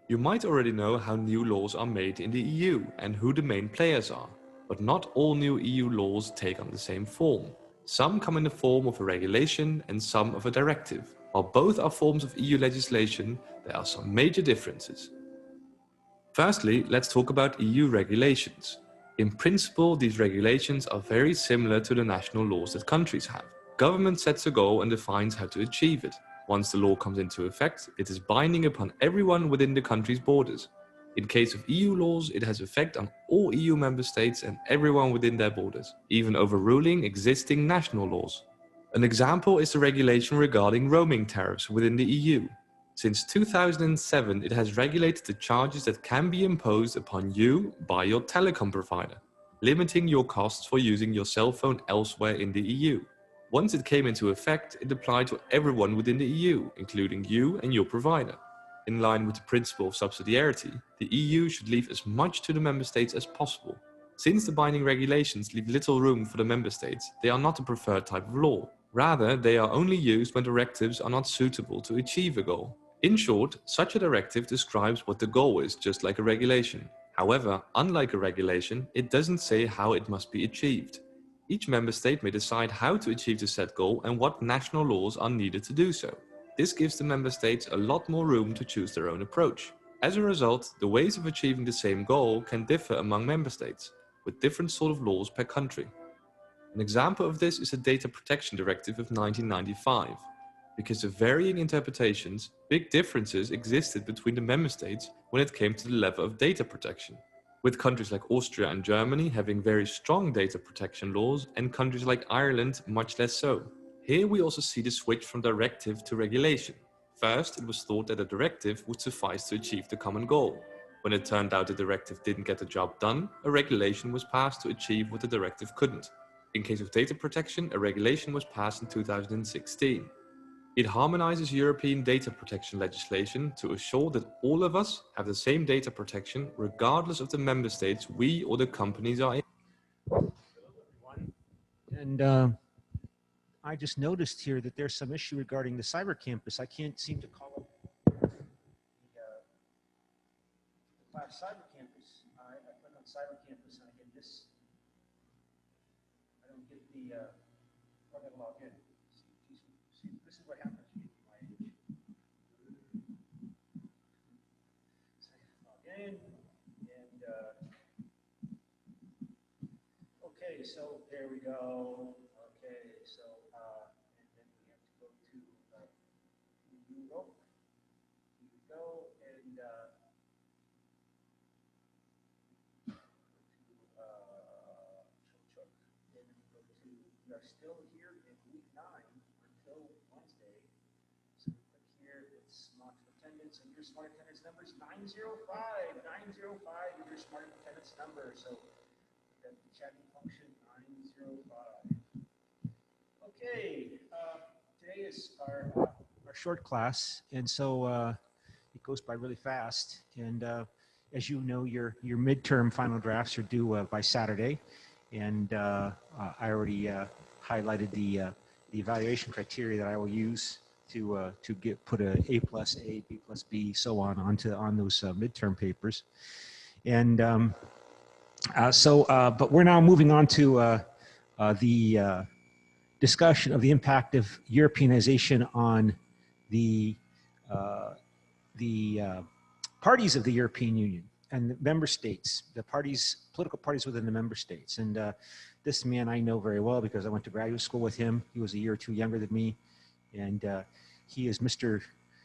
You might already know how new laws are made in the EU and who the main players are, but not all new EU laws take on the same form. Some come in the form of a regulation and some of a directive. While both are forms of EU legislation, there are some major differences. Firstly, let's talk about EU regulations. In principle, these regulations are very similar to the national laws that countries have. Government sets a goal and defines how to achieve it. Once the law comes into effect, it is binding upon everyone within the country's borders. In case of EU laws, it has effect on all EU member states and everyone within their borders, even overruling existing national laws. An example is the regulation regarding roaming tariffs within the EU. Since 2007, it has regulated the charges that can be imposed upon you by your telecom provider, limiting your costs for using your cell phone elsewhere in the EU. Once it came into effect, it applied to everyone within the EU, including you and your provider. In line with the principle of subsidiarity, the EU should leave as much to the member states as possible. Since the binding regulations leave little room for the member states, they are not the preferred type of law. Rather, they are only used when directives are not suitable to achieve a goal. In short, such a directive describes what the goal is, just like a regulation. However, unlike a regulation, it doesn't say how it must be achieved. Each member state may decide how to achieve the set goal and what national laws are needed to do so. This gives the member states a lot more room to choose their own approach. As a result, the ways of achieving the same goal can differ among member states, with different sort of laws per country. An example of this is the Data Protection Directive of 1995. Because of varying interpretations, big differences existed between the member states when it came to the level of data protection, with countries like Austria and Germany having very strong data protection laws and countries like Ireland much less so. Here we also see the switch from directive to regulation. First, it was thought that a directive would suffice to achieve the common goal. When it turned out the directive didn't get the job done, a regulation was passed to achieve what the directive couldn't. In case of data protection, a regulation was passed in 2016. It harmonizes European data protection legislation to assure that all of us have the same data protection regardless of the member states we or the companies are in. And I just noticed here that there's some issue regarding the cyber campus. I can't seem to call up the class cyber campus. I click on cyber campus and I get this. I don't get the, I gotta log in. See, this is what happens when you get my age. So I log in and, okay, so there we go. Okay, so, and then we have to go to Google. Here we go, and then we go to, we are still here in week 9 until Wednesday. So we click here, it's smart attendance, and your smart attendance number is 905. 905 is your smart attendance number. So the chatting function 905. Okay, today is our short class, and so it goes by really fast. And as you know, your midterm final drafts are due by Saturday, and I already highlighted the evaluation criteria that I will use to put a A plus A, B plus B, so on those midterm papers. And but we're now moving on to the discussion of the impact of Europeanization on the parties of the European Union and the member states, the parties, political parties within the member states. And this man I know very well because I went to graduate school with him. He was a year or two younger than me. And he is Mr.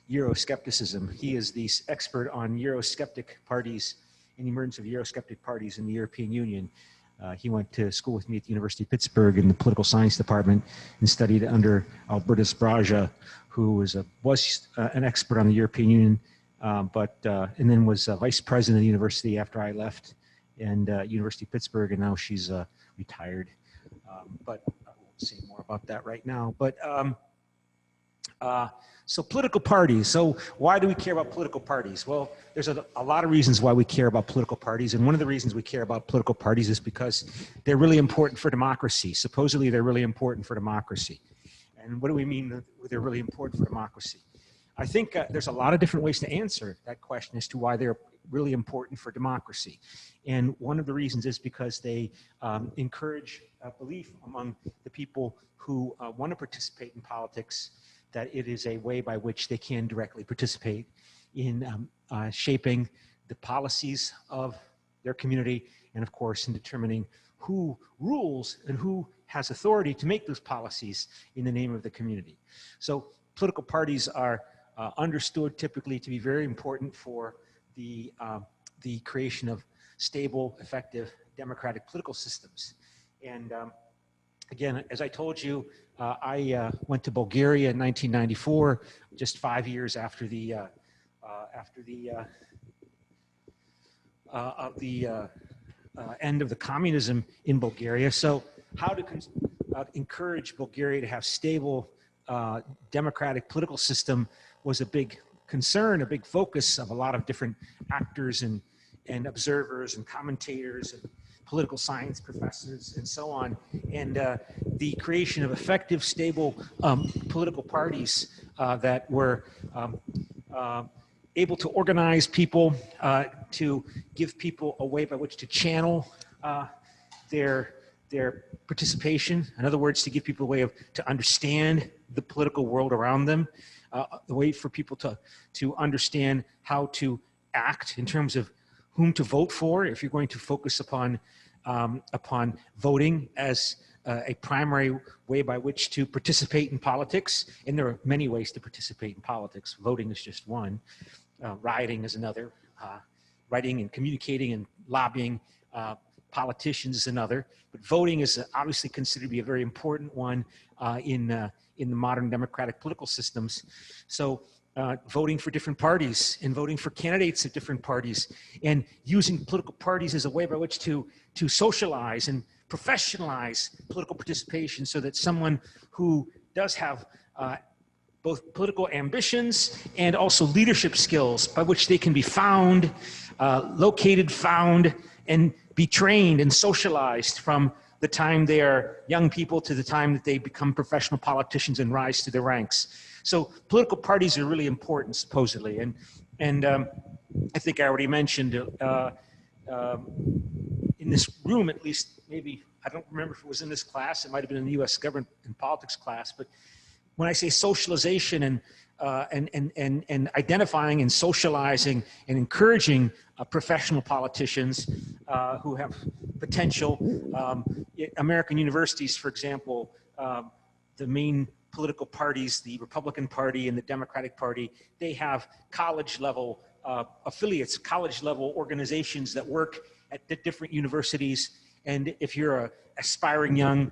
Euroscepticism. He is the expert on Eurosceptic parties and the emergence of Eurosceptic parties in the European Union. He went to school with me at the University of Pittsburgh in the political science department and studied under Albertus Braga, who was an expert on the European Union, and then was vice president of the university after I left, and University of Pittsburgh, and now she's retired. But I won't say more about that right now. But so political parties. So why do we care about political parties? Well, there's a lot of reasons why we care about political parties. And one of the reasons we care about political parties is because they're really important for democracy. Supposedly, they're really important for democracy. And what do we mean that they're really important for democracy? I think there's a lot of different ways to answer that question as to why they're really important for democracy. And one of the reasons is because they encourage belief among the people who want to participate in politics that it is a way by which they can directly participate in shaping the policies of their community, and of course in determining who rules and who has authority to make those policies in the name of the community. So political parties are understood typically to be very important for the creation of stable, effective, democratic political systems. And again, as I told you, I went to Bulgaria in 1994, just 5 years after the end of the communism in Bulgaria. So how to encourage Bulgaria to have stable democratic political system was a big concern, a big focus of a lot of different actors and observers and commentators and political science professors and so on. And the creation of effective, stable political parties that were able to organize people, to give people a way by which to channel their participation. In other words, to give people a way to understand the political world around them, a way for people to understand how to act in terms of whom to vote for, if you're going to focus upon voting as a primary way by which to participate in politics. And there are many ways to participate in politics. Voting is just one. Rioting is another. Writing and communicating and lobbying politicians is another. But voting is obviously considered to be a very important one in the modern democratic political systems. So voting for different parties and voting for candidates of different parties and using political parties as a way by which to socialize and professionalize political participation so that someone who does have both political ambitions and also leadership skills by which they can be found, located, found, and be trained and socialized from the time they are young people to the time that they become professional politicians and rise to the ranks. So political parties are really important, supposedly. And I think I already mentioned in this room, at least, maybe, I don't remember if it was in this class, it might have been in the US government and politics class, but when I say socialization and identifying and socializing and encouraging professional politicians who have potential, American universities, for example, the main political parties, the Republican Party and the Democratic Party, they have college level affiliates, college level organizations that work at the different universities. And if you're an aspiring young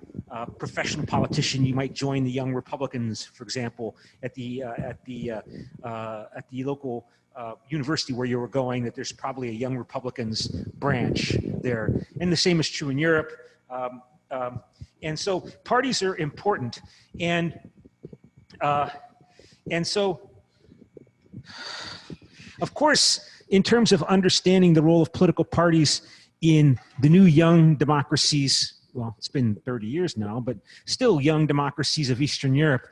professional politician, you might join the Young Republicans, for example, at the local university where you were going, that there's probably a Young Republicans branch there. And the same is true in Europe. And so parties are important. And so, of course, in terms of understanding the role of political parties in the new young democracies well, it's been 30 years now, but still young democracies of Eastern Europe.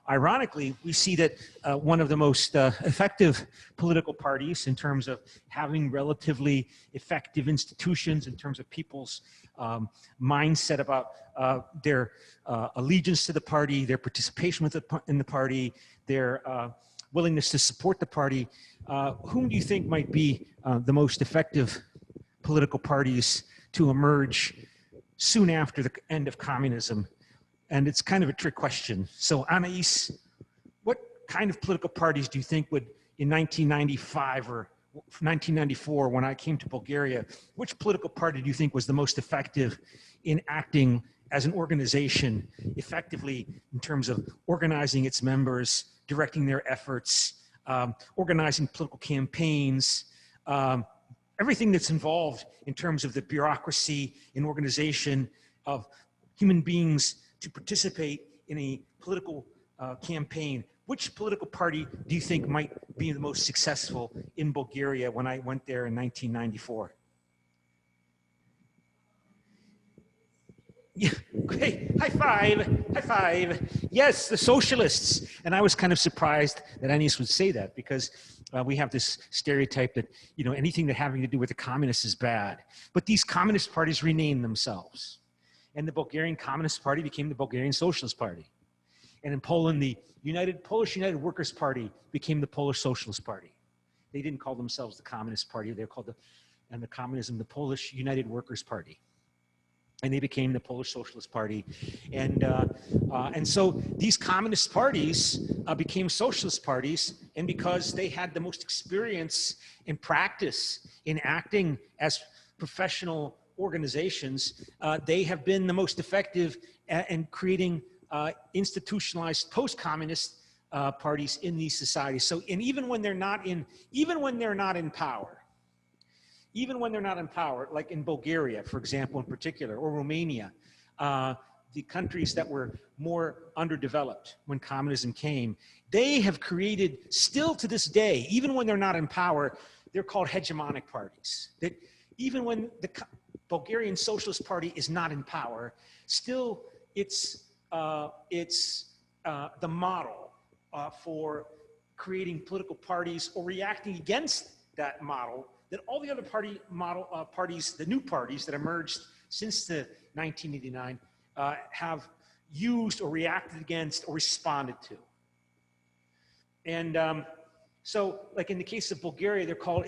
Ironically, we see that one of the most effective political parties in terms of having relatively effective institutions, in terms of people's mindset about their allegiance to the party, their participation in the party, their willingness to support the party. Whom do you think might be the most effective political parties to emerge soon after the end of communism? And it's kind of a trick question. So Anais, what kind of political parties do you think would, in 1995 or 1994, when I came to Bulgaria, which political party do you think was the most effective in acting as an organization effectively in terms of organizing its members, directing their efforts, organizing political campaigns, everything that's involved in terms of the bureaucracy and organization of human beings to participate in a political campaign? Which political party do you think might be the most successful in Bulgaria when I went there in 1994? Yeah, great. High five, high five. Yes, the socialists. And I was kind of surprised that Anis would say that, because we have this stereotype that, you know, anything that having to do with the communists is bad. But these communist parties renamed themselves. And the Bulgarian Communist Party became the Bulgarian Socialist Party. And in Poland, the Polish United Workers' Party became the Polish Socialist Party. They didn't call themselves the Communist Party. They were called the communism, the Polish United Workers' Party. And they became the Polish Socialist Party. And so these communist parties became socialist parties, and because they had the most experience and practice in acting as professional organizations, they have been the most effective in creating institutionalized post-communist parties in these societies. So, and even when they're not in power, like in Bulgaria, for example, in particular, or Romania, the countries that were more underdeveloped when communism came, they have created, still to this day, even when they're not in power, they're called hegemonic parties. That even when the Bulgarian Socialist Party is not in power, still it's the model for creating political parties or reacting against that model that all the other parties, the new parties that emerged since the 1989, have used or reacted against or responded to. And so, like in the case of Bulgaria, they're called,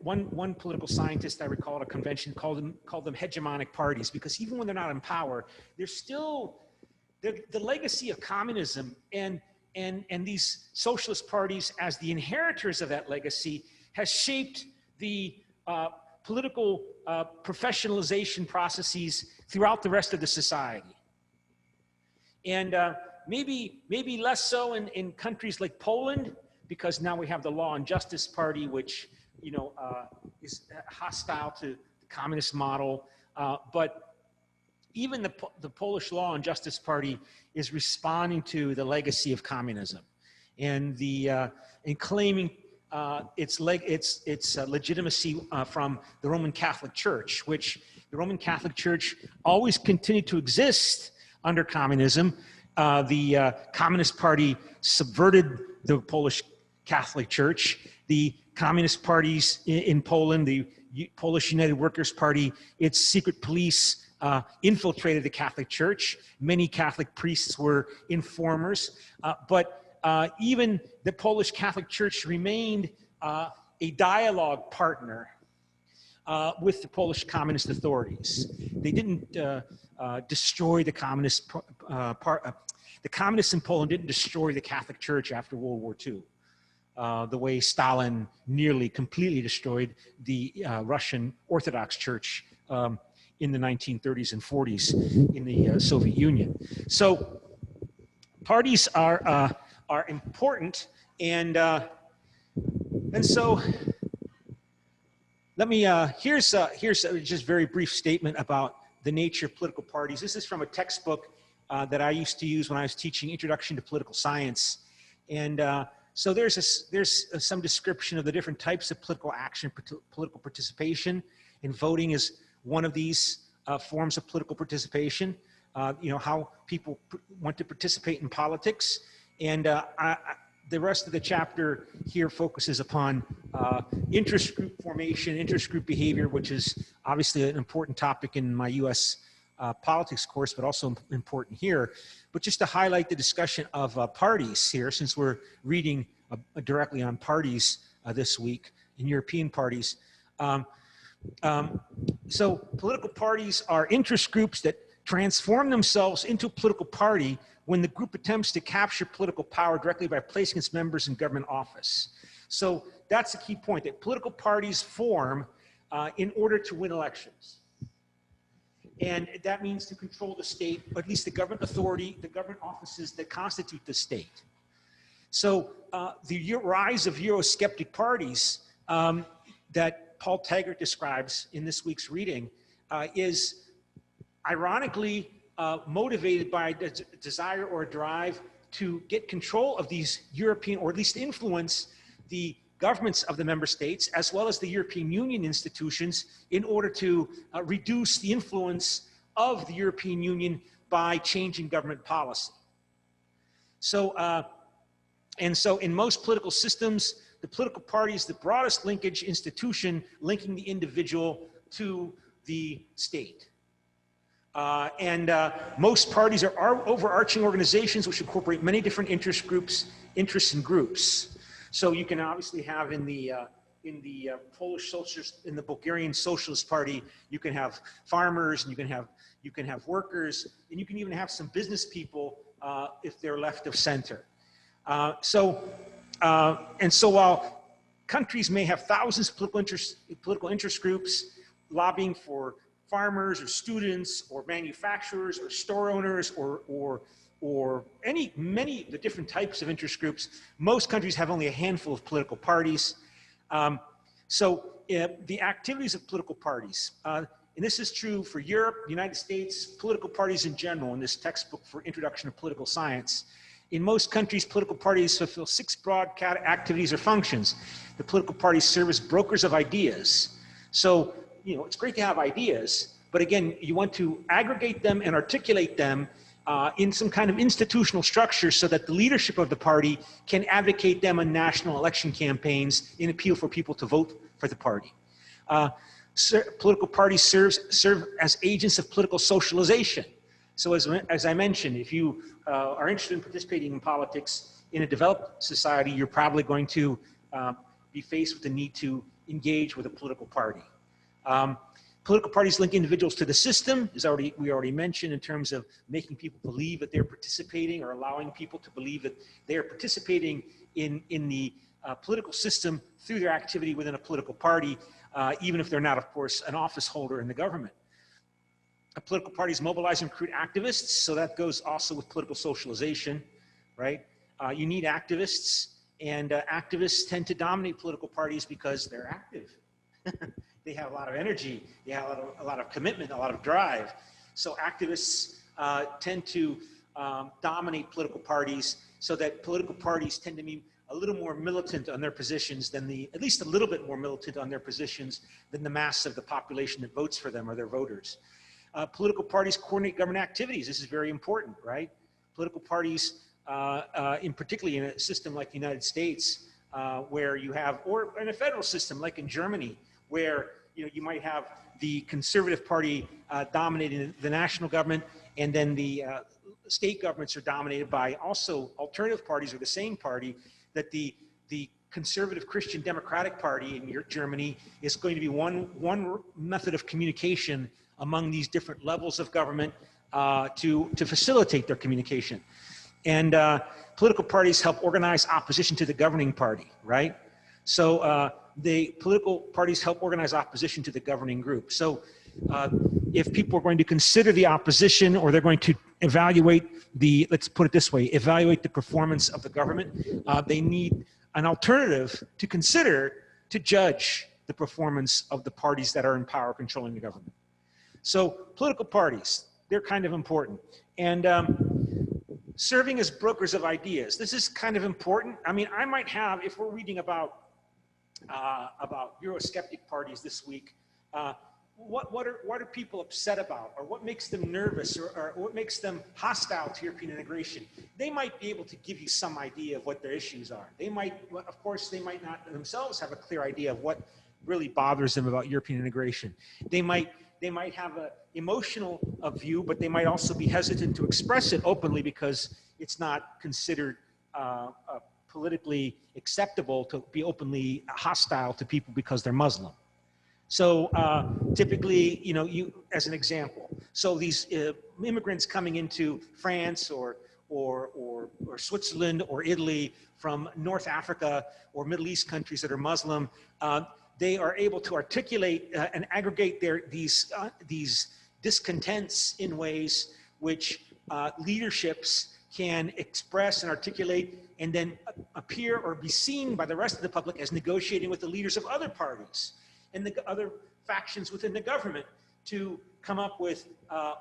one political scientist I recall at a convention called them hegemonic parties, because even when they're not in power, they're still, the legacy of communism and these socialist parties as the inheritors of that legacy has shaped the political professionalization processes throughout the rest of the society. And maybe less so in countries like Poland, because now we have the Law and Justice Party, which, you know, is hostile to the communist model. But even the Polish Law and Justice Party is responding to the legacy of communism, and in claiming its legitimacy from the Roman Catholic Church, which the Roman Catholic Church always continued to exist under communism. The Communist Party subverted the Polish Catholic Church. The communist parties in Poland, the Polish United Workers' Party, its secret police infiltrated the Catholic Church. Many Catholic priests were informers, but even the Polish Catholic Church remained a dialogue partner with the Polish communist authorities. They didn't destroy the communist the communists in Poland didn't destroy the Catholic Church after World War II, the way Stalin nearly completely destroyed the Russian Orthodox Church in the 1930s and 40s in the Soviet Union. So parties are important, and so let me here's a just very brief statement about the nature of political parties. This is from a textbook that I used to use when I was teaching Introduction to Political Science, and so there's some description of the different types of political action, political participation, and voting is one of these forms of political participation, you know, how people want to participate in politics. And the rest of the chapter here focuses upon interest group formation, interest group behavior, which is obviously an important topic in my US politics course, but also important here. But just to highlight the discussion of parties here, since we're reading directly on parties this week, in European parties. So political parties are interest groups that transform themselves into a political party when the group attempts to capture political power directly by placing its members in government office. So that's the key point, that political parties form in order to win elections. And that means to control the state, or at least the government authority, the government offices that constitute the state. So the rise of Eurosceptic parties that Paul Taggart describes in this week's reading is ironically motivated by a desire or a drive to get control of these European, or at least influence the governments of the member states, as well as the European Union institutions, in order to reduce the influence of the European Union by changing government policy. So, and so in most political systems, the political party is the broadest linkage institution linking the individual to the state. Most parties are overarching organizations which incorporate many different interests and groups. So you can obviously have in the Polish socialist, in the Bulgarian Socialist Party, you can have farmers, and you can have workers, and you can even have some business people if they're left of center. So while countries may have thousands of political interest groups lobbying for farmers or students or manufacturers or store owners or many of the different types of interest groups, most countries have only a handful of political parties. The activities of political parties, and this is true for Europe, the United States, political parties in general in this textbook for Introduction to Political Science. In most countries, political parties fulfill 6 broad activities or functions. The political parties serve as brokers of ideas. So, you know, it's great to have ideas, but again, you want to aggregate them and articulate them in some kind of institutional structure so that the leadership of the party can advocate them in national election campaigns in appeal for people to vote for the party. Political parties serve as agents of political socialization. So as I mentioned, if you are interested in participating in politics in a developed society, you're probably going to be faced with the need to engage with a political party. Political parties link individuals to the system, as we already mentioned, in terms of making people believe that they're participating, or allowing people to believe that they are participating in the political system through their activity within a political party, even if they're not, of course, an office holder in the government. Political parties mobilize and recruit activists, so that goes also with political socialization, right? You need activists, and activists tend to dominate political parties because they're active. They have a lot of energy, they have a lot of commitment, a lot of drive. So activists tend to dominate political parties, so that political parties tend to be a little more militant on their positions than at least a little bit more militant on their positions than the mass of the population that votes for them or their voters. Political parties coordinate government activities. This is very important, right? Political parties, particularly in a system like the United States, where you have, or in a federal system like in Germany, where you might have the Conservative Party dominating the national government, and then the state governments are dominated by also alternative parties or the same party. That the Conservative Christian Democratic Party in Germany is going to be one method of communication among these different levels of government to facilitate their communication. And political parties help organize opposition to the governing party, right? So the political parties help organize opposition to the governing group. So if people are going to consider the opposition, or they're going to evaluate let's put it this way, evaluate the performance of the government, they need an alternative to consider to judge the performance of the parties that are in power controlling the government. So political parties, they're kind of important. And serving as brokers of ideas, this is kind of important. I mean, I might have, if we're reading about Eurosceptic parties this week, what are people upset about, or what makes them nervous, or what makes them hostile to European integration? They might be able to give you some idea of what their issues are. They might, of course, they might not themselves have a clear idea of what really bothers them about European integration. They might have an emotional view, but they might also be hesitant to express it openly because it's not considered politically acceptable to be openly hostile to people because they're Muslim. So typically, you know, as an example, so these immigrants coming into France or Switzerland or Italy from North Africa or Middle East countries that are Muslim, they are able to articulate and aggregate these discontents in ways which leaderships can express and articulate, and then appear or be seen by the rest of the public as negotiating with the leaders of other parties and the other factions within the government to come up with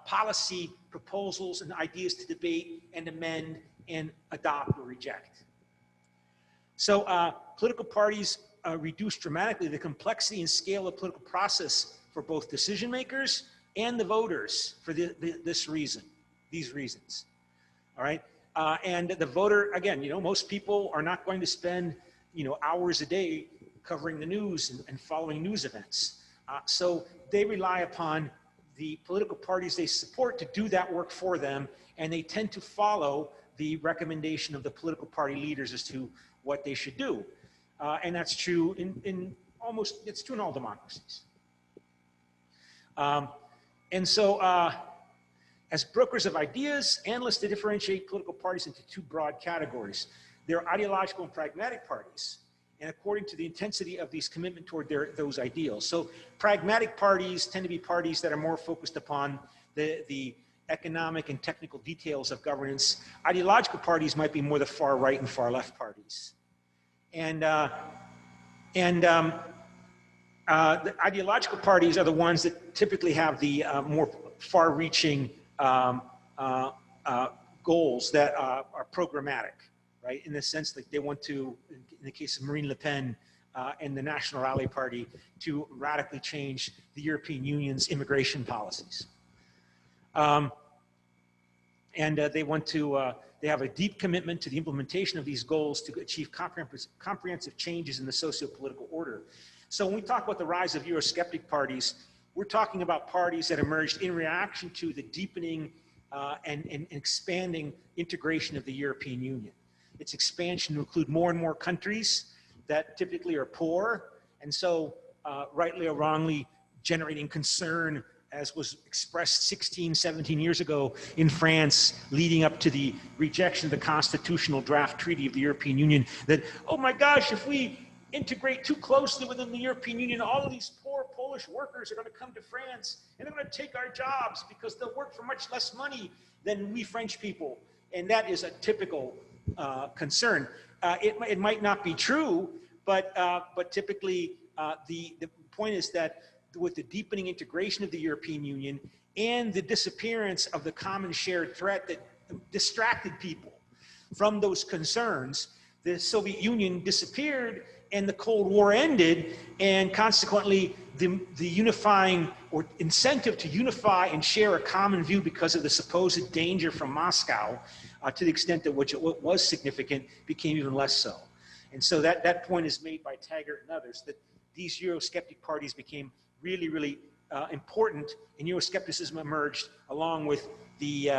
policy proposals and ideas to debate and amend and adopt or reject. So political parties reduce dramatically the complexity and scale of political process for both decision makers and the voters for these reasons. All right, and the voter, again, you know, most people are not going to spend, you know, hours a day covering the news and following news events. So they rely upon the political parties they support to do that work for them, and they tend to follow the recommendation of the political party leaders as to what they should do. And that's true it's true in all democracies. And so, as brokers of ideas, analysts to differentiate political parties into two broad categories. There are ideological and pragmatic parties, and according to the intensity of these commitment toward those ideals. So pragmatic parties tend to be parties that are more focused upon the economic and technical details of governance. Ideological parties might be more the far right and far left parties. And the ideological parties are the ones that typically have the more far-reaching goals that are programmatic, right? In the sense that they want to, in the case of Marine Le Pen and the National Rally Party, to radically change the European Union's immigration policies. They want to, they have a deep commitment to the implementation of these goals to achieve comprehensive changes in the socio-political order. So when we talk about the rise of Eurosceptic parties, we're talking about parties that emerged in reaction to the deepening and expanding integration of the European Union. Its expansion to include more and more countries that typically are poor, and so rightly or wrongly generating concern, as was expressed 16, 17 years ago in France, leading up to the rejection of the constitutional draft treaty of the European Union, that, oh my gosh, if we integrate too closely within the European Union, all of these poor Polish workers are going to come to France and they're going to take our jobs because they'll work for much less money than we French people. And that is a typical concern. It might not be true, but typically the point is that with the deepening integration of the European Union and the disappearance of the common shared threat that distracted people from those concerns, the Soviet Union disappeared and the Cold War ended, and consequently the unifying or incentive to unify and share a common view because of the supposed danger from Moscow, to the extent to which it was significant, became even less so. And so that point is made by Taggart and others, that these Eurosceptic parties became really, really important, and Euroscepticism emerged along with the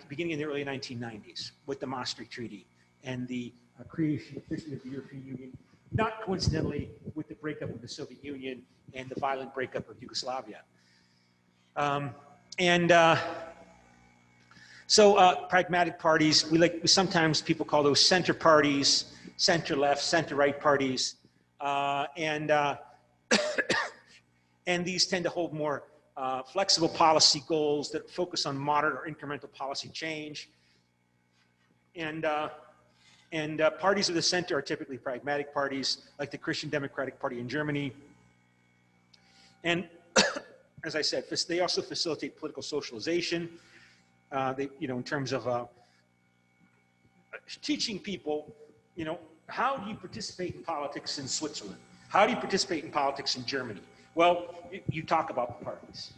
beginning of the early 1990s with the Maastricht Treaty and the creation officially of the European Union, not coincidentally with the breakup of the Soviet Union and the violent breakup of Yugoslavia. So pragmatic parties, sometimes people call those center parties, center left, center right parties, and these tend to hold more flexible policy goals that focus on moderate or incremental policy change. And parties of the center are typically pragmatic parties, like the Christian Democratic Party in Germany. And as I said, they also facilitate political socialization. In terms of teaching people, how do you participate in politics in Switzerland? How do you participate in politics in Germany? Well, you talk about the parties.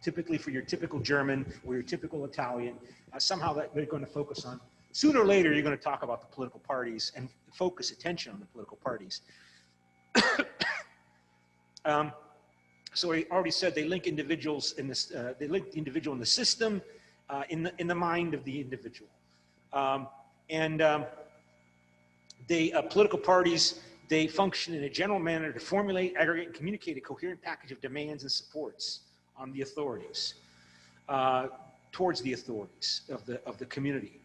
Typically for your typical German or your typical Italian, somehow that they're going to focus on. Sooner or later, you're going to talk about the political parties and focus attention on the political parties. So I already said they link individuals in this. They link the individual in the system, in the mind of the individual, political parties. They function in a general manner to formulate, aggregate, and communicate a coherent package of demands and supports on the authorities, towards the authorities of the community.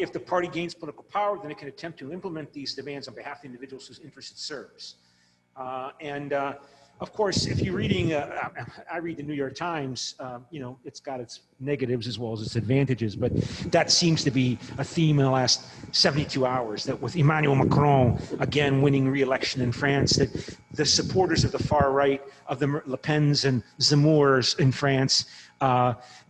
If the party gains political power, then it can attempt to implement these demands on behalf of the individuals whose interests it serves. Of course, if you're reading, I read the New York Times, you know, it's got its negatives as well as its advantages, but that seems to be a theme in the last 72 hours, that with Emmanuel Macron, again, winning re-election in France, that the supporters of the far right, of the Le Pens and Zemmours in France,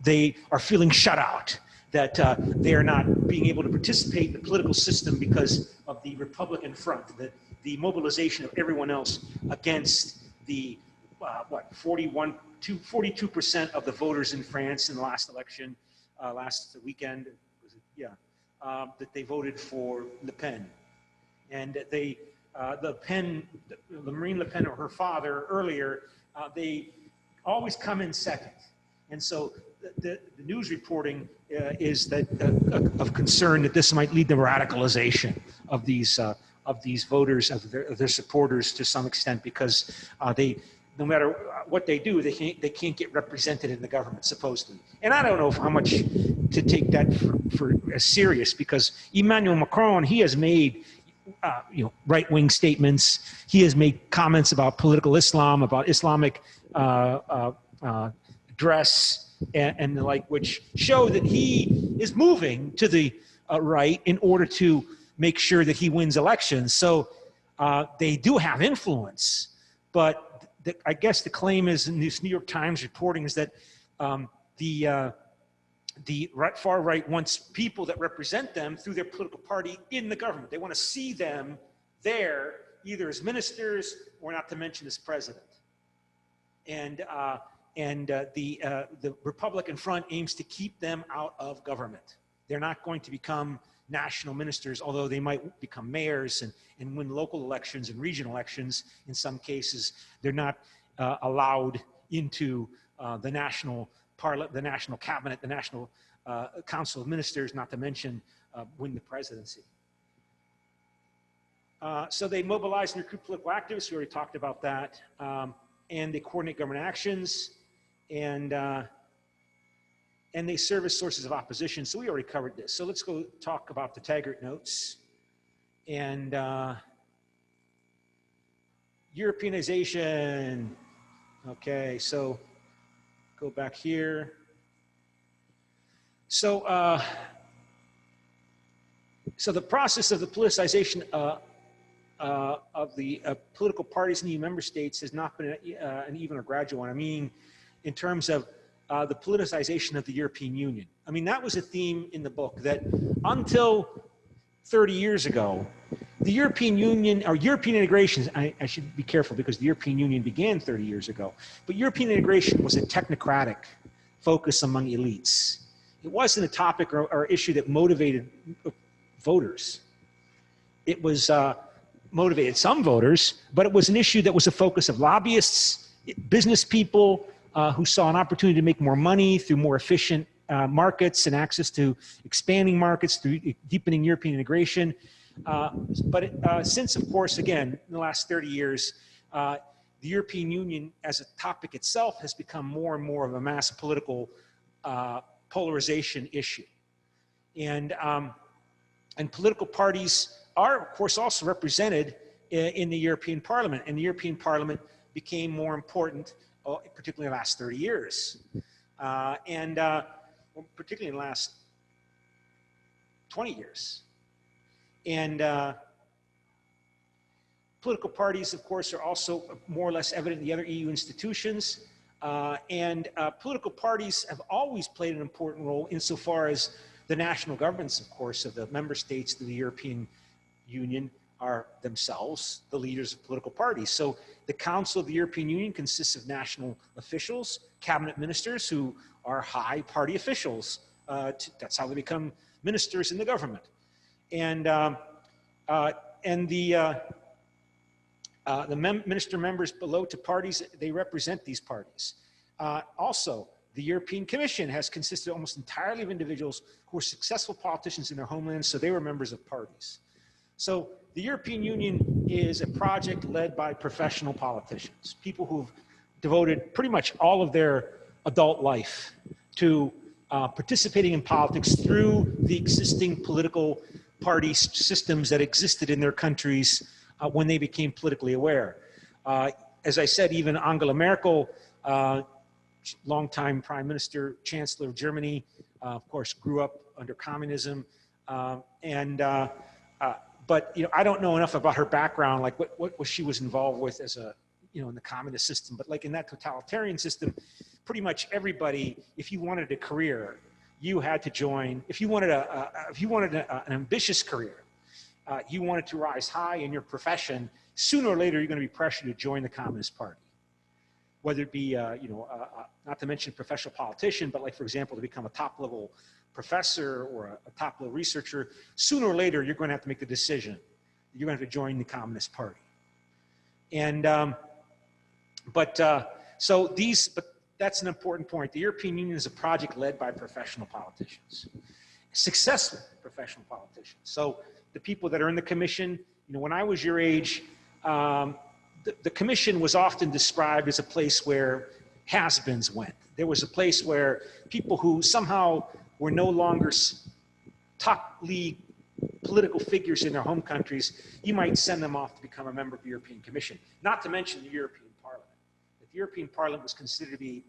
they are feeling shut out, that they are not being able to participate in the political system because of the Republican front, the mobilization of everyone else against the 42% of the voters in France in the last election, last weekend, was it? Yeah, that they voted for Le Pen, and they, Marine Le Pen or her father earlier, they always come in second, and so the news reporting is that of concern that this might lead to radicalization of these voters, of their supporters to some extent, because no matter what they do, they can't get represented in the government, supposedly. And I don't know how much to take that for as serious, because Emmanuel Macron, he has made you know, right-wing statements. He has made comments about political Islam, about Islamic dress and the like, which show that he is moving to the right in order to make sure that he wins elections. So they do have influence, but I guess the claim is in this New York Times reporting is that the far right wants people that represent them through their political party in the government. They want to see them there, either as ministers or, not to mention, as president. And the Republican front aims to keep them out of government. They're not going to become national ministers, although they might become mayors and win local elections and regional elections. In some cases, they're not allowed into the national parliament, the national cabinet, the national council of ministers, not to mention win the presidency. So they mobilize and recruit political activists. We already talked about that. And they coordinate government actions, and they serve as sources of opposition. So we already covered this. So let's go talk about the Taggart Notes. And Europeanization. Okay, so go back here. So, so the process of the politicization of the political parties in the EU member states has not been an even or gradual one. I mean, in terms of the politicization of the European Union. I mean, that was a theme in the book, that until 30 years ago, the European Union, or European integration, I should be careful because the European Union began 30 years ago, but European integration was a technocratic focus among elites. It wasn't a topic or issue that motivated voters. It was motivated some voters, but it was an issue that was a focus of lobbyists, business people who saw an opportunity to make more money through more efficient markets and access to expanding markets through deepening European integration. Since, of course, again, in the last 30 years, the European Union as a topic itself has become more and more of a mass political polarization issue. And political parties are, of course, also represented in the European Parliament. And the European Parliament became more important, particularly in the last 30 years. Particularly in the last 20 years. And political parties, of course, are also more or less evident in the other EU institutions. Political parties have always played an important role insofar as the national governments, of course, of the member states of the European Union are themselves the leaders of political parties. So the Council of the European Union consists of national officials, cabinet ministers who are high party officials. That's how they become ministers in the government. And the minister members below to parties, they represent these parties. Also, the European Commission has consisted almost entirely of individuals who were successful politicians in their homelands, so they were members of parties. So the European Union is a project led by professional politicians, people who've devoted pretty much all of their adult life to participating in politics through the existing political party systems that existed in their countries when they became politically aware. As I said, even Angela Merkel, longtime Prime Minister, Chancellor of Germany, of course, grew up under communism. But I don't know enough about her background, like what she was involved with as a, in the communist system. But like in that totalitarian system, pretty much everybody, if you wanted a career, you had to join. If you wanted an ambitious career, you wanted to rise high in your profession, sooner or later you're going to be pressured to join the Communist Party. Whether it be, not to mention professional politician, but like, for example, to become a top-level professor or a top-level researcher, sooner or later you're going to have to make the decision. You're going to have to join the Communist Party. And, but that's an important point. The European Union is a project led by professional politicians, successful professional politicians. So the people that are in the commission, when I was your age, the commission was often described as a place where has-beens went. There was a place where people who somehow were no longer top league political figures in their home countries, you might send them off to become a member of the European Commission, not to mention the European Parliament. The European Parliament was considered to be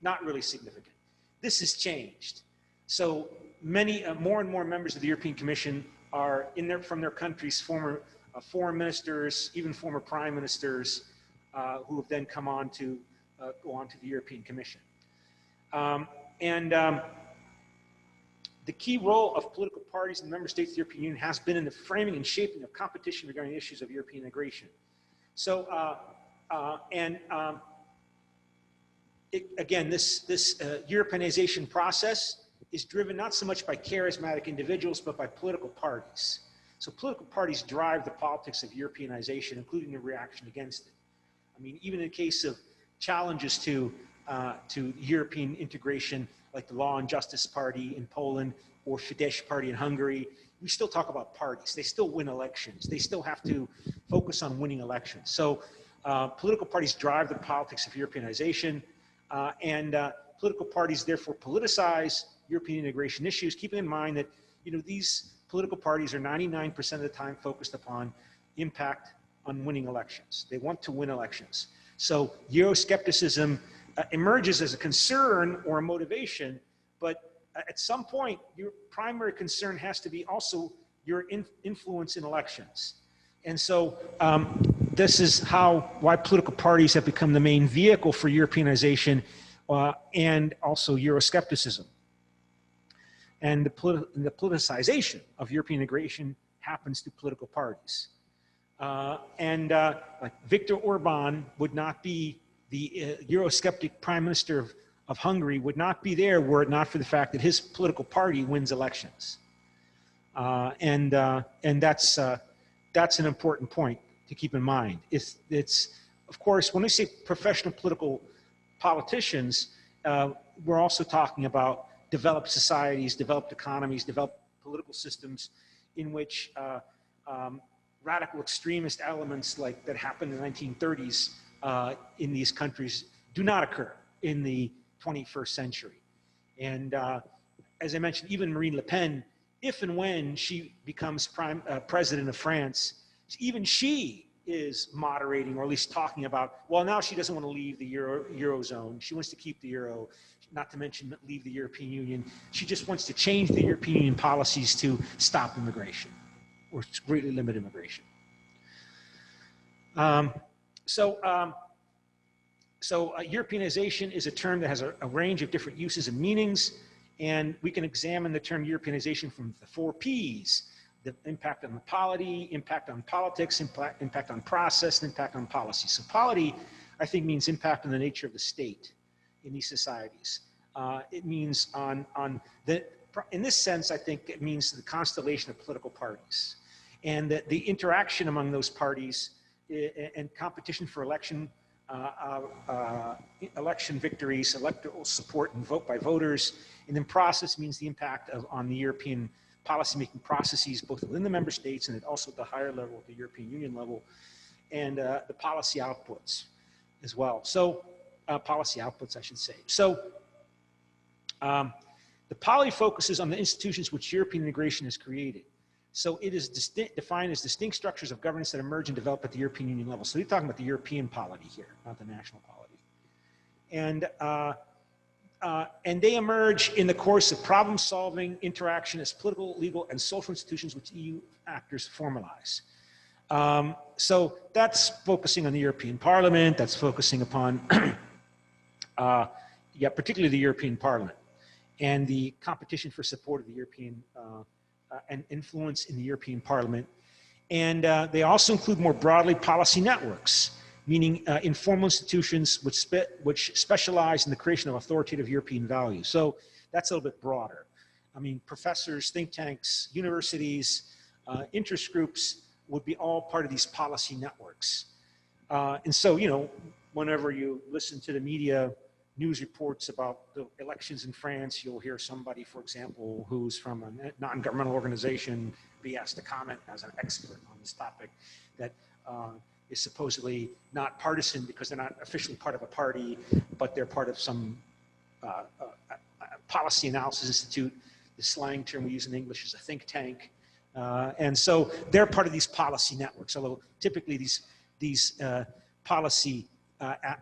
not really significant. This has changed. So many, more and more members of the European Commission are from their countries, former foreign ministers, even former prime ministers, who have then come on to go on to the European Commission. The key role of political parties in the member states of the European Union has been in the framing and shaping of competition regarding issues of European integration. So, again, this Europeanization process is driven not so much by charismatic individuals, but by political parties. So political parties drive the politics of Europeanization, including the reaction against it. I mean, even in the case of challenges to European integration, like the Law and Justice Party in Poland or Fidesz Party in Hungary, we still talk about parties. They still win elections. They still have to focus on winning elections. So political parties drive the politics of Europeanization, and political parties therefore politicize European integration issues, keeping in mind that these political parties are 99% of the time focused upon impact on winning elections. They want to win elections. So Euroscepticism emerges as a concern or a motivation, but at some point, your primary concern has to be also your influence in elections. And so this is why political parties have become the main vehicle for Europeanization and also Euroscepticism. And the politicization of European integration happens through political parties. Like Viktor Orban would not be the Eurosceptic Prime Minister of Hungary, would not be there were it not for the fact that his political party wins elections. And that's an important point to keep in mind. It's of course, when we say professional political politicians, we're also talking about developed societies, developed economies, developed political systems in which radical extremist elements like that happened in the 1930s in these countries do not occur in the 21st century. And as I mentioned, even Marine Le Pen, if and when she becomes president of France, even she is moderating, or at least talking about, well, now she doesn't want to leave the Eurozone. She wants to keep the Euro, not to mention leave the European Union. She just wants to change the European Union policies to stop immigration or greatly limit immigration. Europeanization is a term that has a range of different uses and meanings, and we can examine the term Europeanization from the 4 Ps: the impact on the polity, impact on politics, impact on process, and impact on policy. So polity, I think, means impact on the nature of the state in these societies. It means in this sense, I think it means the constellation of political parties, and that the interaction among those parties and competition for election victories, electoral support and vote by voters, and then process means the impact on the European policymaking processes, both within the member states and also at the higher level, at the European Union level, and the policy outputs as well. So policy outputs, I should say. So the polity focuses on the institutions which European integration has created. So it is defined as distinct structures of governance that emerge and develop at the European Union level. So we're talking about the European polity here, not the national polity. And they emerge in the course of problem-solving interaction as political, legal, and social institutions which EU actors formalize. So that's focusing on the European Parliament. That's focusing upon, particularly the European Parliament and the competition for support of the European and influence in the European Parliament. And they also include more broadly policy networks, meaning informal institutions which specialize in the creation of authoritative European values. So that's a little bit broader. I mean, professors, think tanks, universities, interest groups would be all part of these policy networks. And so, you know, whenever you listen to the media news reports about the elections in France, you'll hear somebody, for example, who's from a non-governmental organization be asked to comment as an expert on this topic that is supposedly not partisan because they're not officially part of a party, but they're part of some policy analysis institute. The slang term we use in English is a think tank. And so they're part of these policy networks, although typically these policy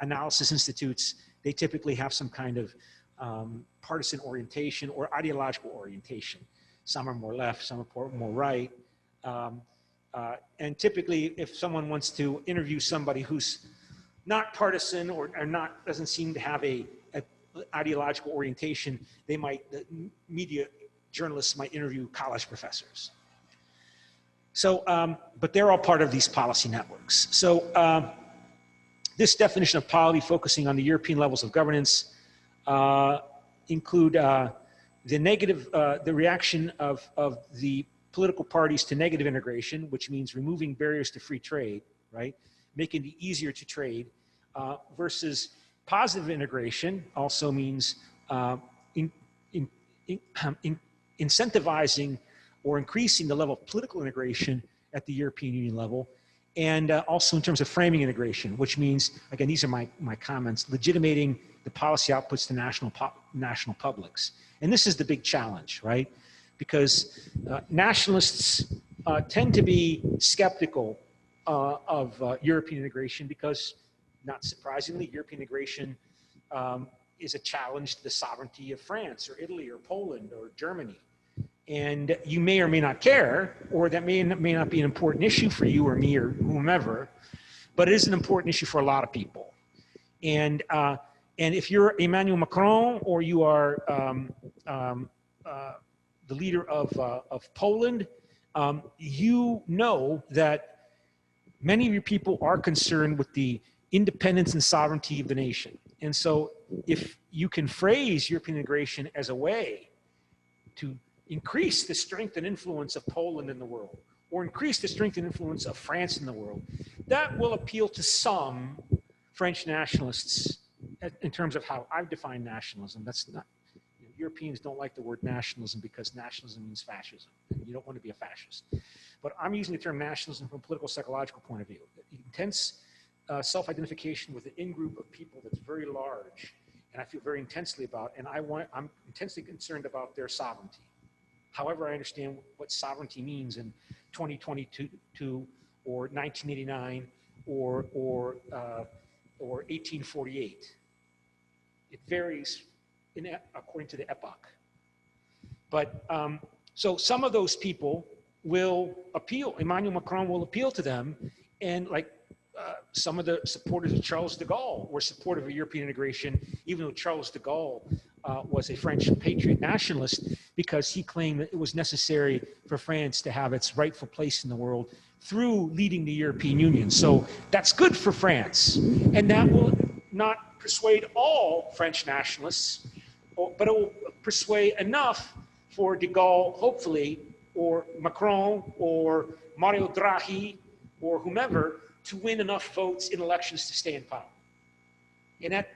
analysis institutes, they typically have some kind of partisan orientation or ideological orientation. Some are more left, some are more right. And typically, if someone wants to interview somebody who's not partisan or doesn't seem to have a ideological orientation, the media journalists might interview college professors. So, but they're all part of these policy networks. So this definition of polity focusing on the European levels of governance include the reaction of the political parties to negative integration, which means removing barriers to free trade, right? Making it easier to trade, versus positive integration also means incentivizing or increasing the level of political integration at the European Union level, and also in terms of framing integration, which means, again, these are my comments, legitimating the policy outputs to national publics. And this is the big challenge, right? Because nationalists tend to be skeptical of European integration because, not surprisingly, European integration is a challenge to the sovereignty of France or Italy or Poland or Germany. And you may or may not care, or that may not be an important issue for you or me or whomever, but it is an important issue for a lot of people. And if you're Emmanuel Macron or you are the leader of Poland, you know that many of your people are concerned with the independence and sovereignty of the nation. And so if you can phrase European integration as a way to increase the strength and influence of Poland in the world, or increase the strength and influence of France in the world, that will appeal to some French nationalists in terms of how I've defined nationalism. That's not, Europeans don't like the word nationalism because nationalism means fascism. And you don't want to be a fascist. But I'm using the term nationalism from a political psychological point of view. Intense self-identification with an in-group of people that's very large, and I feel very intensely about, and I'm intensely concerned about their sovereignty. However, I understand what sovereignty means in 2022 or 1989 or 1848. It varies according to the epoch. But so some of those people will appeal. Emmanuel Macron will appeal to them, and like some of the supporters of Charles de Gaulle were supportive of European integration, even though Charles de Gaulle was a French patriot nationalist because he claimed that it was necessary for France to have its rightful place in the world through leading the European Union. So that's good for France. And that will not persuade all French nationalists, but it will persuade enough for de Gaulle, hopefully, or Macron, or Mario Draghi, or whomever, to win enough votes in elections to stay in power. And that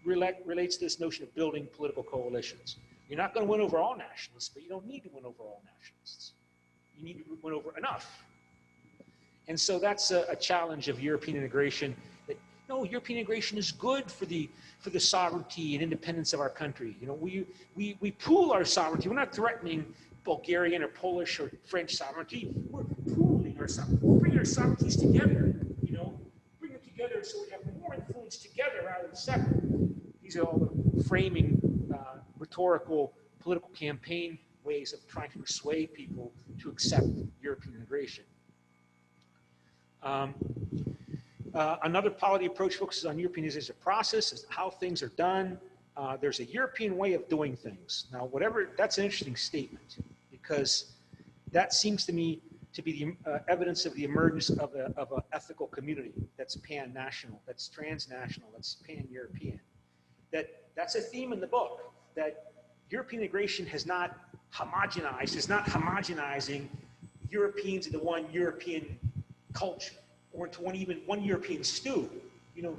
relates to this notion of building political coalitions. You're not going to win over all nationalists, but you don't need to win over all nationalists. You need to win over enough. And so that's a challenge of European integration. That no, European integration is good for the sovereignty and independence of our country. You know, we pool our sovereignty. We're not threatening Bulgarian or Polish or French sovereignty. We're pooling our sovereignty. We're bringing our sovereignties together. You know, bring them together so we have more influence together rather than separate. These are all the framing, rhetorical, political campaign ways of trying to persuade people to accept European integration. Another policy approach focuses on Europeanization process, as how things are done. There's a European way of doing things. Now, that's an interesting statement because that seems to me to be the evidence of the emergence of an ethical community that's pan-national, that's transnational, that's pan-European. That's a theme in the book, that European integration has not homogenized, is not homogenizing Europeans into one European culture or into one European stew. You know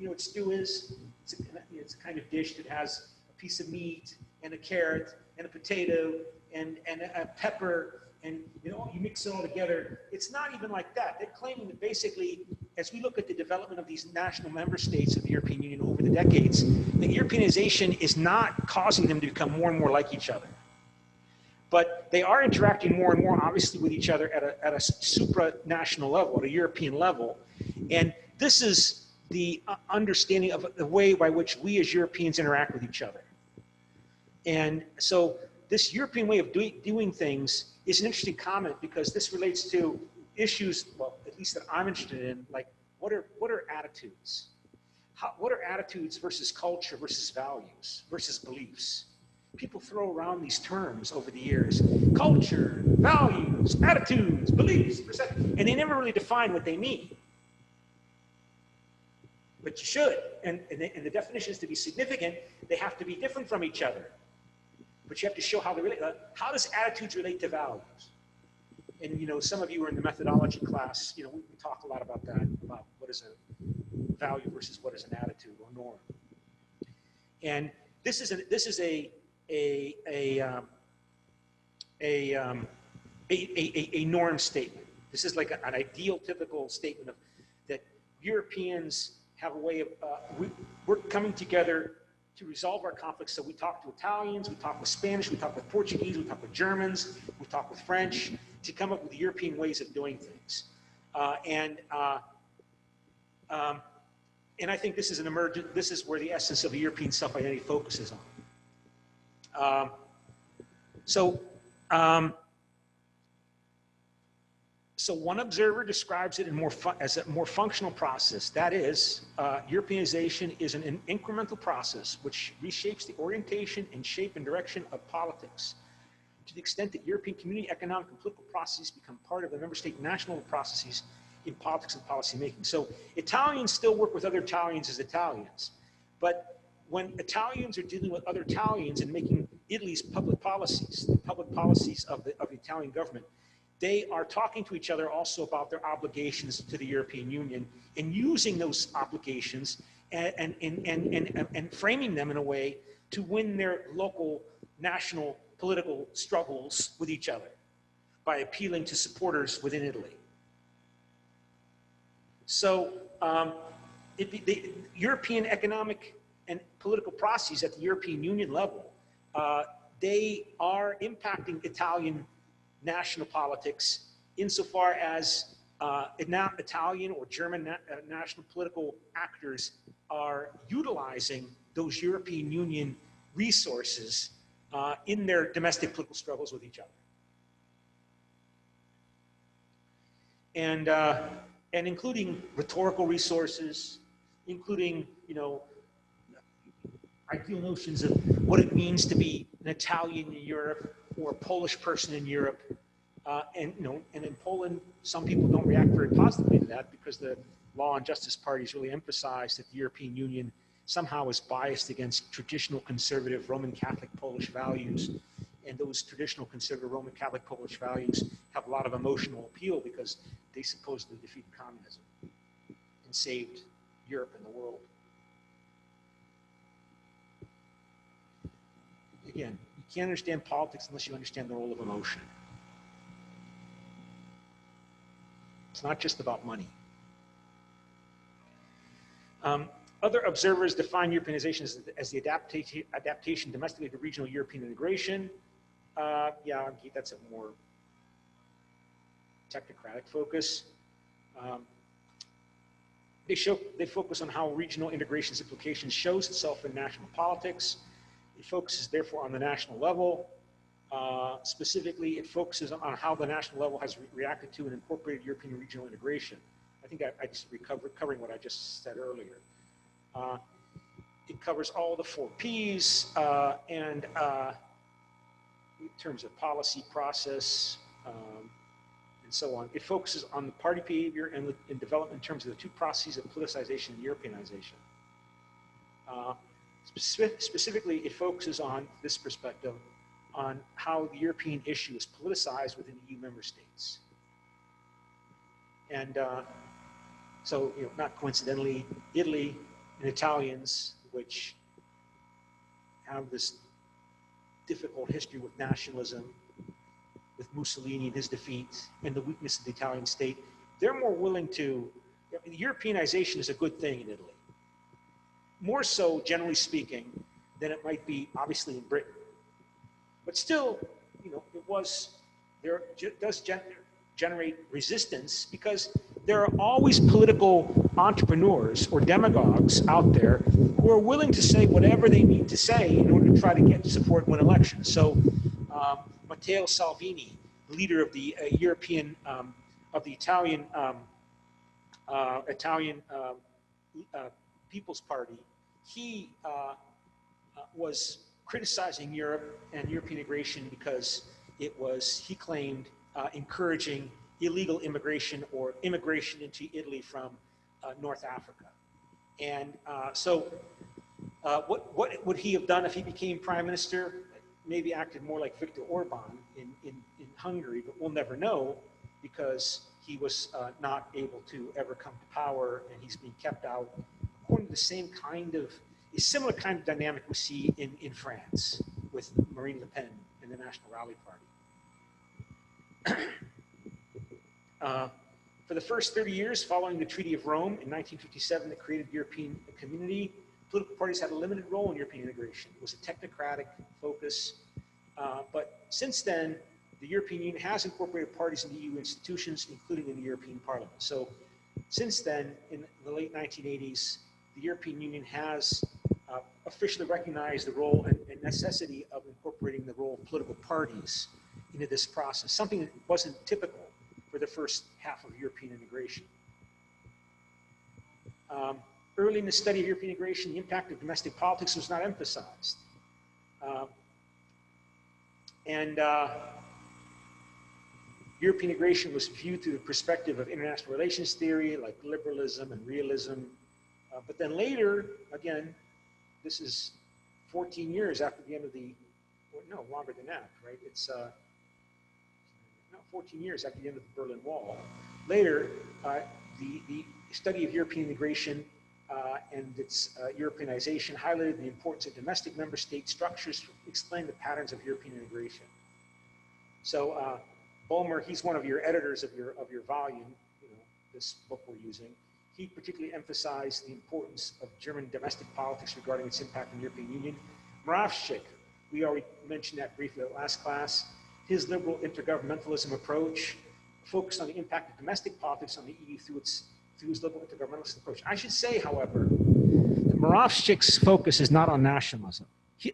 what stew is? It's a kind of dish that has a piece of meat and a carrot and a potato and a pepper, and you mix it all together. It's not even like that. They're claiming that basically, as we look at the development of these national member states of the European Union over the decades, that Europeanization is not causing them to become more and more like each other. But they are interacting more and more, obviously, with each other at a supranational level, at a European level. And this is the understanding of the way by which we as Europeans interact with each other. And so this European way of doing things is an interesting comment because this relates to issues, well, at least that I'm interested in, like what are attitudes? What are attitudes versus culture versus values versus beliefs? People throw around these terms over the years: culture, values, attitudes, beliefs, and they never really define what they mean. But you should, and the definitions to be significant, they have to be different from each other. But you have to show how they relate. How does attitudes relate to values? And some of you are in the methodology class. We talk a lot about that, about what is a value versus what is an attitude or norm. And this is a norm statement. This is like an ideal, typical statement of that Europeans have a way of we're coming together to resolve our conflicts. So we talk to Italians, we talk with Spanish, we talk with Portuguese, we talk with Germans, we talk with French to come up with European ways of doing things. And I think this is this is where the essence of the European self-identity focuses on. So one observer describes it as a more functional process. That is, Europeanization is an incremental process which reshapes the orientation and shape and direction of politics. To the extent that European community economic and political processes become part of the member state national processes in politics and policy making. So Italians still work with other Italians as Italians, but when Italians are dealing with other Italians and making Italy's public policies, the public policies of the Italian government, they are talking to each other also about their obligations to the European Union and using those obligations and framing them in a way to win their local national political struggles with each other by appealing to supporters within Italy. So the European economic and political processes at the European Union level, they are impacting Italian national politics insofar as Italian or German national political actors are utilizing those European Union resources in their domestic political struggles with each other. And including rhetorical resources, including, ideal notions of what it means to be an Italian in Europe or a Polish person in Europe. And in Poland, some people don't react very positively to that because the Law and Justice parties really emphasize that the European Union somehow is biased against traditional conservative Roman Catholic Polish values. And those traditional conservative Roman Catholic Polish values have a lot of emotional appeal because they supposedly defeated communism and saved Europe and the world. Again, you can't understand politics unless you understand the role of emotion. It's not just about money. Other observers define Europeanization as the adaptation domestically to regional European integration. Yeah, that's a more technocratic focus. They focus on how regional integration's implications shows itself in national politics. It focuses therefore on the national level. Specifically, it focuses on how the national level has reacted to and incorporated European regional integration. I think I just covering what I just said earlier. It covers all the 4 Ps and in terms of policy, process, and so on. It focuses on the party behavior and development in terms of the 2 processes of politicization and Europeanization. Specifically, it focuses on this perspective on how the European issue is politicized within EU member states. And so, not coincidentally, Italy and Italians, which have this difficult history with nationalism, with Mussolini and his defeat, and the weakness of the Italian state, they're more willing to, Europeanization is a good thing in Italy. More so, generally speaking, than it might be, obviously, in Britain. But still, it does generate resistance because there are always political entrepreneurs or demagogues out there who are willing to say whatever they need to say in order to try to get support when elections. So Matteo Salvini, leader of the Italian People's Party, he was criticizing Europe and European integration because it was, he claimed, encouraging illegal immigration or immigration into Italy from North Africa. And so what would he have done if he became prime minister? Maybe acted more like Viktor Orban in Hungary, but we'll never know because he was not able to ever come to power and he's being kept out according to the same kind of, a similar kind of dynamic we see in France with Marine Le Pen and the National Rally Party. For the first 30 years following the Treaty of Rome in 1957 that created the European community, political parties had a limited role in European integration. It was a technocratic focus. But since then, the European Union has incorporated parties in the EU institutions, including in the European Parliament. So since then, in the late 1980s, the European Union has officially recognized the role and necessity of incorporating the role of political parties into this process, something that wasn't typical for the first half of European integration. Early in the study of European integration, the impact of domestic politics was not emphasized. European integration was viewed through the perspective of international relations theory, like liberalism and realism. But then later, again, this is 14 years after the end of the, well, no, longer than that, right? It's 14 years after the end of the Berlin Wall. Later, the study of European integration and its Europeanization highlighted the importance of domestic member state structures to explain the patterns of European integration. So Boehmer, he's one of your editors of your volume, this book we're using. He particularly emphasized the importance of German domestic politics regarding its impact on the European Union. Moravcsik, we already mentioned that briefly at last class. His liberal intergovernmentalism approach focused on the impact of domestic politics on the EU through his liberal intergovernmentalist approach. I should say, however, that Moravczyk's focus is not on nationalism.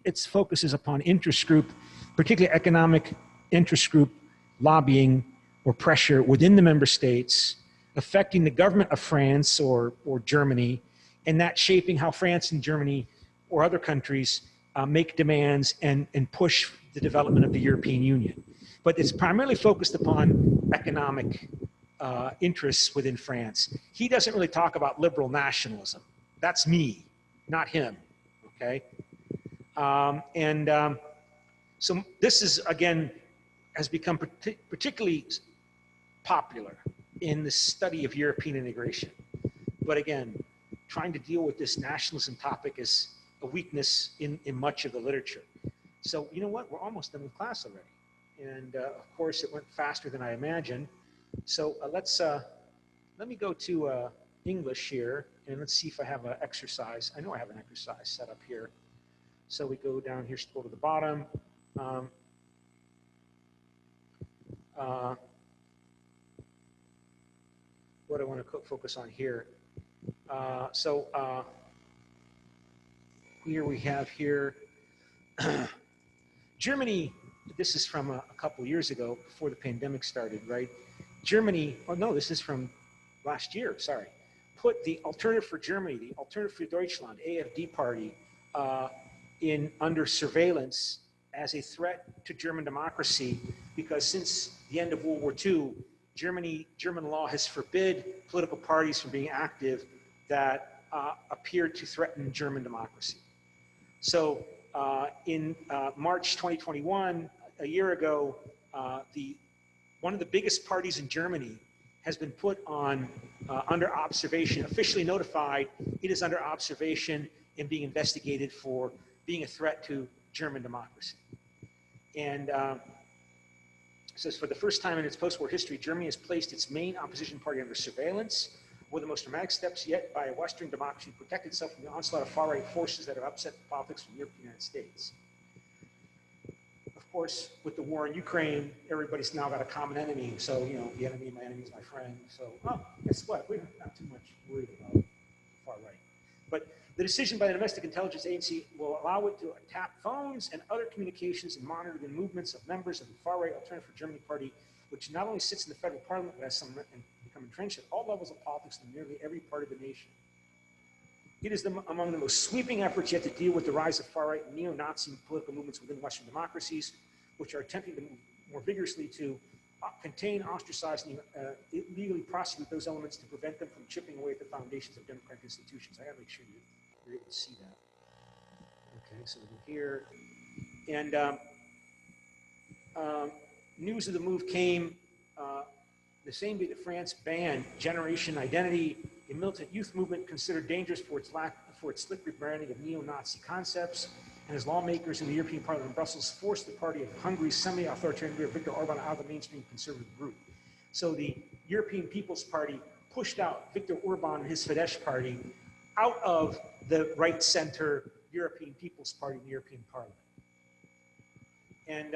Its focus is upon interest group, particularly economic interest group lobbying or pressure within the member states, affecting the government of France or Germany, and that shaping how France and Germany or other countries make demands and push the development of the European Union. But it's primarily focused upon economic interests within France. He doesn't really talk about liberal nationalism. That's me, not him, okay? So this is, again, has become particularly popular in the study of European integration. But again, trying to deal with this nationalism topic is a weakness in much of the literature. So you know what? We're almost done with class already. And of course, it went faster than I imagined. So let me go to English here, and let's see if I have an exercise. I know I have an exercise set up here. So we go down here, scroll to the bottom. What I want to focus on here. Here we have here, Germany, this is from a couple years ago, before the pandemic started, right? Germany, oh no, this is from last year, sorry. Put the Alternative for Germany, the Alternative for Deutschland, AfD party, under surveillance as a threat to German democracy, because since the end of World War II, German law has forbid political parties from being active that appear to threaten German democracy. So in March 2021, a year ago, one of the biggest parties in Germany has been put on under observation, officially notified it is under observation and being investigated for being a threat to German democracy. And says, for the first time in its post-war history, Germany has placed its main opposition party under surveillance, one of the most dramatic steps yet by a Western democracy to protect itself from the onslaught of far-right forces that have upset the politics of the United States. Of course, with the war in Ukraine, everybody's now got a common enemy. So, you know, the enemy of my enemy is my friend. So, oh, guess what? We're not too much worried about the far right. But the decision by the Domestic Intelligence Agency will allow it to tap phones and other communications and monitor the movements of members of the far-right Alternative for Germany party, which not only sits in the federal parliament, but has become entrenched at all levels of politics in nearly every part of the nation. It is among the most sweeping efforts yet to deal with the rise of far-right and neo-Nazi political movements within Western democracies, which are attempting to move more vigorously to contain, ostracize, and illegally prosecute those elements to prevent them from chipping away at the foundations of democratic institutions. I gotta make sure you're able to see that. Okay, so here, and news of the move came the same day that France banned Generation Identity, a militant youth movement considered dangerous for its slick rebranding of neo-Nazi concepts, and as lawmakers in the European Parliament in Brussels forced the party of Hungary's semi-authoritarian leader Viktor Orban out of the mainstream conservative group. So the European People's Party pushed out Viktor Orban and his Fidesz party out of the right-center European People's Party in the European Parliament. And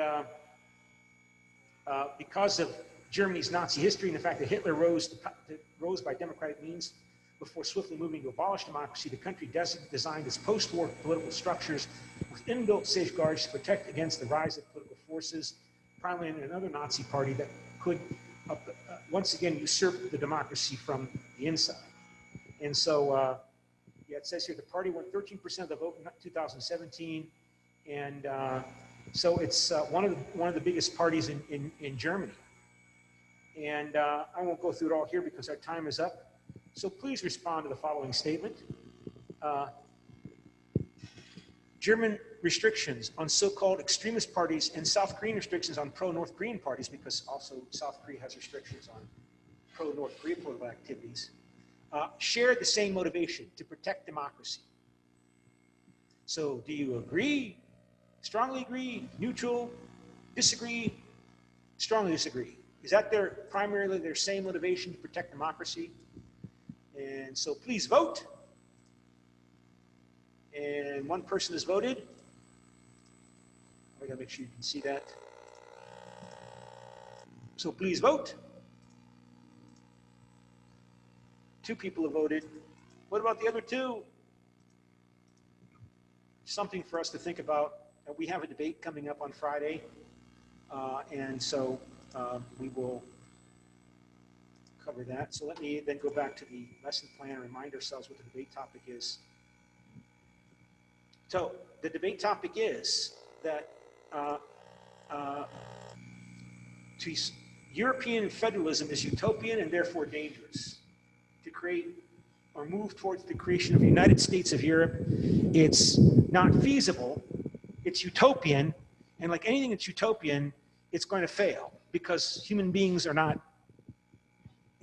because of Germany's Nazi history and the fact that Hitler rose by democratic means before swiftly moving to abolish democracy, the country designed its post-war political structures with inbuilt safeguards to protect against the rise of political forces, primarily in another Nazi party that could once again usurp the democracy from the inside. And so, yeah, it says here the party won 13% of the vote in 2017, and so it's one of the biggest parties in Germany. And I won't go through it all here because our time is up. So please respond to the following statement. German restrictions on so-called extremist parties and South Korean restrictions on pro-North Korean parties, because also South Korea has restrictions on pro-North Korea political activities, share the same motivation to protect democracy. So do you agree, strongly agree, neutral, disagree, strongly disagree? Is that primarily their same motivation to protect democracy? And so please vote. And one person has voted. I gotta make sure you can see that. So please vote. 2 people have voted. What about the other 2? Something for us to think about. We have a debate coming up on Friday. And so we will cover that. So let me then go back to the lesson plan and remind ourselves what the debate topic is. So the debate topic is that European federalism is utopian and therefore dangerous. To create or move towards the creation of the United States of Europe, it's not feasible, it's utopian, and like anything that's utopian, it's going to fail because human beings are not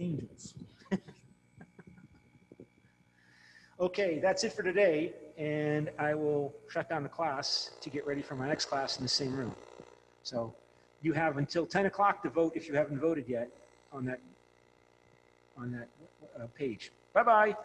angels. Okay, that's it for today, and I will shut down the class to get ready for my next class in the same room. So you have until 10 o'clock to vote if you haven't voted yet on that page. Bye-bye.